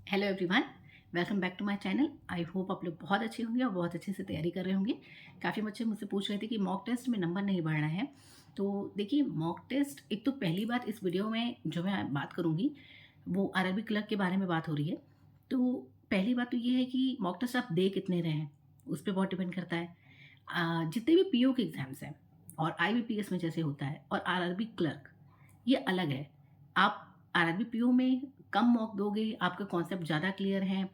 Hello everyone, welcome back to my channel. I hope आप लोग बहुत अच्छे होंगे और बहुत अच्छे से तैयारी कर रहे होंगे। काफ़ी बच्चे मुझसे पूछ रहे थे कि मॉक टेस्ट में नंबर नहीं बढ़ना है। तो देखिए, मॉक टेस्ट एक तो पहली बात इस वीडियो में जो मैं बात करूँगी वो आरआरबी क्लर्क के बारे में बात हो रही है। तो पहली बात तो ये है कि मॉक टेस्ट आप दे कितने रहे हैं उस पर बहुत डिपेंड करता है। जितने भी पीओ के एग्ज़ाम्स हैं और आईबीपीएस में जैसे होता है और आरआरबी क्लर्क, ये अलग है। आप आरआरबी पीओ में कम मॉक दोगे, आपका कॉन्सेप्ट ज़्यादा क्लियर है,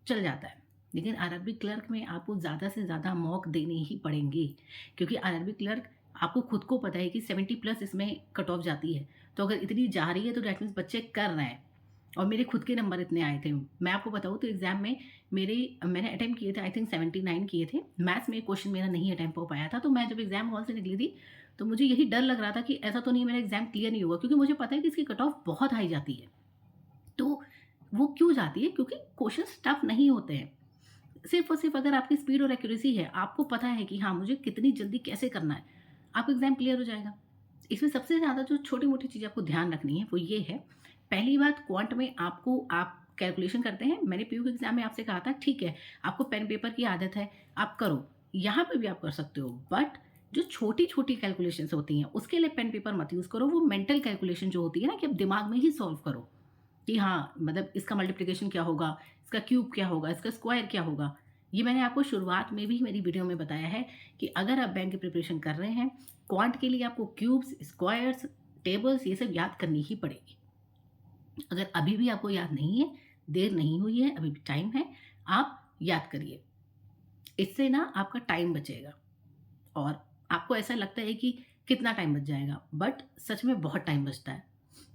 चल जाता है। लेकिन आरआरबी क्लर्क में आपको ज़्यादा से ज़्यादा मॉक देने ही पड़ेंगे, क्योंकि आरआरबी क्लर्क आपको खुद को पता है कि 70 प्लस इसमें कट ऑफ जाती है। तो अगर इतनी जा रही है तो दैट मीन्स बच्चे कर रहे हैं। और मेरे खुद के नंबर इतने आए थे। मैं आपको बताऊँ तो एग्ज़ाम में मैंने अटेम्प्ट किए थे, आई थिंक 79 किए थे। मैथ्स में एक क्वेश्चन मेरा नहीं अटेम्प्ट हो पाया था। तो मैं जब एग्ज़ाम हॉल से निकली थी, तो मुझे यही डर लग रहा था कि ऐसा तो नहीं मेरा एग्ज़ाम क्लियर नहीं होगा, क्योंकि मुझे पता है कि इसकी कट ऑफ बहुत हाई जाती है। तो वो क्यों जाती है? क्योंकि क्वेश्चंस टफ नहीं होते हैं। सिर्फ़ और सिर्फ़ अगर आपकी स्पीड और एक्यूरेसी है, आपको पता है कि हाँ, मुझे कितनी जल्दी कैसे करना है, आपका एग्ज़ाम क्लियर हो जाएगा। इसमें सबसे ज़्यादा जो छोटी-मोटी चीज़ें आपको ध्यान रखनी है, वो ये है। पहली बात, क्वांट में आप कैलकुलेशन करते हैं। मैंने पीयू के एग्ज़ाम में आपसे कहा था, ठीक है, आपको पेन पेपर की आदत है, आप करो। यहाँ पे भी आप कर सकते हो, बट जो छोटी-छोटी कैलकुलेशंस होती हैं, उसके लिए पेन पेपर मत यूज़ करो। वो मेंटल कैलकुलेशन जो होती है ना, कि आप दिमाग में ही सॉल्व करो। कि हाँ, मतलब इसका मल्टीप्लिकेशन क्या होगा, इसका क्यूब क्या होगा, इसका स्क्वायर क्या होगा। ये मैंने आपको शुरुआत में भी मेरी वीडियो में बताया है कि अगर आप बैंक की प्रिपरेशन कर रहे हैं, क्वांट के लिए आपको क्यूब्स, स्क्वायर्स, टेबल्स ये सब याद करनी ही पड़ेगी। अगर अभी भी आपको याद नहीं है, देर नहीं हुई है, अभी भी टाइम है, आप याद करिए। इससे ना आपका टाइम बचेगा। और आपको ऐसा लगता है कि कितना टाइम बच जाएगा, बट सच में बहुत टाइम बचता है।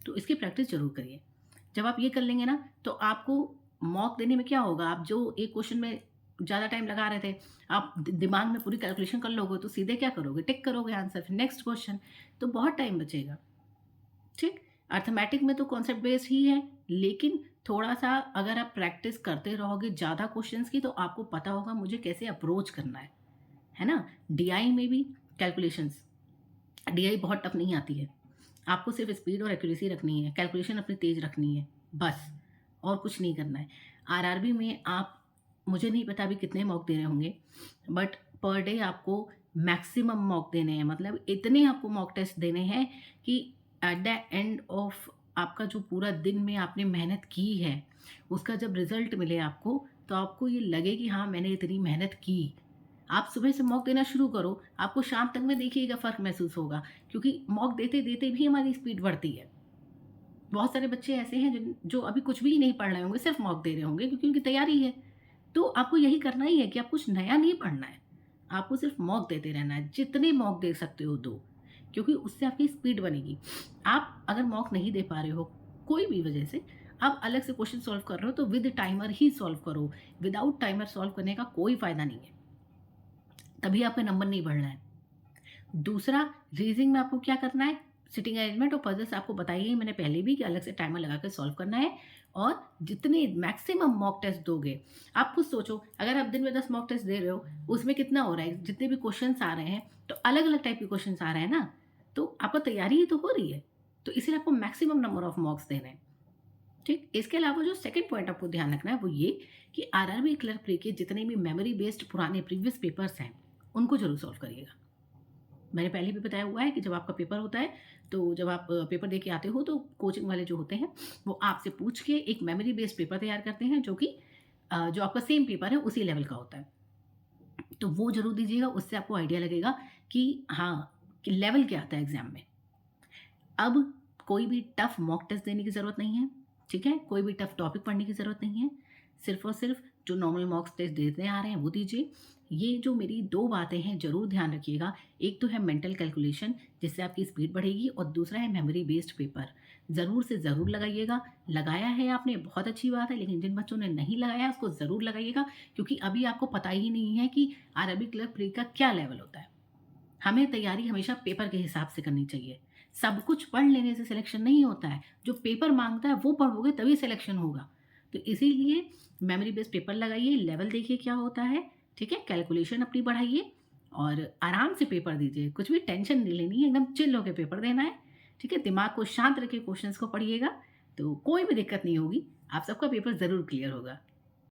तो इसकी प्रैक्टिस ज़रूर करिए। जब आप ये कर लेंगे ना, तो आपको मॉक देने में क्या होगा, आप जो एक क्वेश्चन में ज़्यादा टाइम लगा रहे थे, आप दिमाग में पूरी कैलकुलेशन कर लोगे, तो सीधे क्या करोगे, टिक करोगे आंसर, फिर नेक्स्ट क्वेश्चन। तो बहुत टाइम बचेगा। ठीक। अर्थमेटिक में तो कॉन्सेप्ट बेस्ड ही है, लेकिन थोड़ा सा अगर आप प्रैक्टिस करते रहोगे ज़्यादा क्वेश्चंस की, तो आपको पता होगा मुझे कैसे अप्रोच करना है ना? डीआई में भी कैलकुलेशंस, डीआई बहुत टफ नहीं आती है। आपको सिर्फ स्पीड और एक्यूरेसी रखनी है, कैलकुलेशन अपनी तेज़ रखनी है, बस, और कुछ नहीं करना है। आरआरबी में आप, मुझे नहीं पता अभी कितने मॉक दे रहे होंगे, बट पर डे आपको मैक्सिमम मॉक देने हैं। मतलब इतने आपको मॉक टेस्ट देने हैं कि एट द एंड ऑफ आपका जो पूरा दिन में आपने मेहनत की है, उसका जब रिज़ल्ट मिले आपको, तो आपको ये लगे कि हाँ, मैंने इतनी मेहनत की। आप सुबह से मॉक देना शुरू करो, आपको शाम तक में देखिएगा फ़र्क महसूस होगा, क्योंकि मॉक देते-देते भी हमारी स्पीड बढ़ती है। बहुत सारे बच्चे ऐसे हैं जो अभी कुछ भी नहीं पढ़ रहे होंगे, सिर्फ़ मॉक दे रहे होंगे क्योंकि उनकी तैयारी है। तो आपको यही करना ही है कि आप कुछ नया नहीं पढ़ना है, आपको सिर्फ़ मॉक देते रहना है, जितने मॉक दे सकते हो दो, क्योंकि उससे आपकी स्पीड बनेगी। आप अगर मॉक नहीं दे पा रहे हो, कोई भी वजह से, आप अलग से क्वेश्चन सॉल्व कर रहे हो, तो विद टाइमर ही सॉल्व करो, विदाउट टाइमर सॉल्व करने का कोई फ़ायदा नहीं है, तभी आपका नंबर नहीं बढ़ना है। दूसरा, रीज़निंग में आपको क्या करना है, सिटिंग अरेंजमेंट और पज़ल्स आपको बताई है मैंने पहले भी कि अलग से टाइमर लगा के सॉल्व करना है। और जितने मैक्सिमम मॉक टेस्ट दोगे, आप खुद सोचो, अगर आप दिन में 10 मॉक टेस्ट दे रहे हो, उसमें कितना हो रहा है, जितने भी क्वेश्चंस आ रहे हैं, तो अलग-अलग टाइप के क्वेश्चंस आ रहे हैं ना, तो आपको तैयारी ही तो हो रही है। तो इसीलिए आपको मैक्सिमम नंबर ऑफ मॉक्स देने हैं। ठीक? इसके अलावा जो सेकंड पॉइंट आपको ध्यान रखना है वो ये कि आरआरबी क्लर्क प्री के जितने भी मेमोरी बेस्ड पुराने प्रीवियस पेपर्स हैं, उनको ज़रूर सॉल्व करिएगा। मैंने पहले भी बताया हुआ है कि जब आपका पेपर होता है, तो जब आप पेपर दे के आते हो, तो कोचिंग वाले जो होते हैं, वो आपसे पूछ के एक मेमोरी बेस्ड पेपर तैयार करते हैं, जो कि जो आपका सेम पेपर है उसी लेवल का होता है। तो वो ज़रूर दीजिएगा, उससे आपको आइडिया लगेगा कि हाँ, कि लेवल क्या आता है एग्ज़ाम में। अब कोई भी टफ मॉक टेस्ट देने की ज़रूरत नहीं है, ठीक है? कोई भी टफ टॉपिक पढ़ने की ज़रूरत नहीं है। सिर्फ़ और सिर्फ़ जो नॉर्मल मॉक टेस्ट देते आ रहे हैं वो दीजिए। ये जो मेरी 2 बातें हैं ज़रूर ध्यान रखिएगा। एक तो है मेंटल कैलकुलेशन, जिससे आपकी स्पीड बढ़ेगी, और दूसरा है मेमोरी बेस्ड पेपर। ज़रूर से ज़रूर लगाइएगा। लगाया है आपने, बहुत अच्छी बात है, लेकिन जिन बच्चों ने नहीं लगाया उसको ज़रूर लगाइएगा, क्योंकि अभी आपको पता ही नहीं है कि आरआरबी क्लर्क प्री का क्या लेवल होता है। हमें तैयारी हमेशा पेपर के हिसाब से करनी चाहिए। सब कुछ पढ़ लेने से सिलेक्शन नहीं होता है। जो पेपर माँगता है वो पढ़ोगे तभी सिलेक्शन होगा। तो इसीलिए मेमोरी बेस्ड पेपर लगाइए, लेवल देखिए क्या होता है, ठीक है? कैलकुलेशन अपनी बढ़ाइए और आराम से पेपर दीजिए। कुछ भी टेंशन नहीं लेनी है, एकदम चिल होके पेपर देना है, ठीक है? दिमाग को शांत रख के क्वेश्चंस को पढ़िएगा, तो कोई भी दिक्कत नहीं होगी। आप सबका पेपर ज़रूर क्लियर होगा।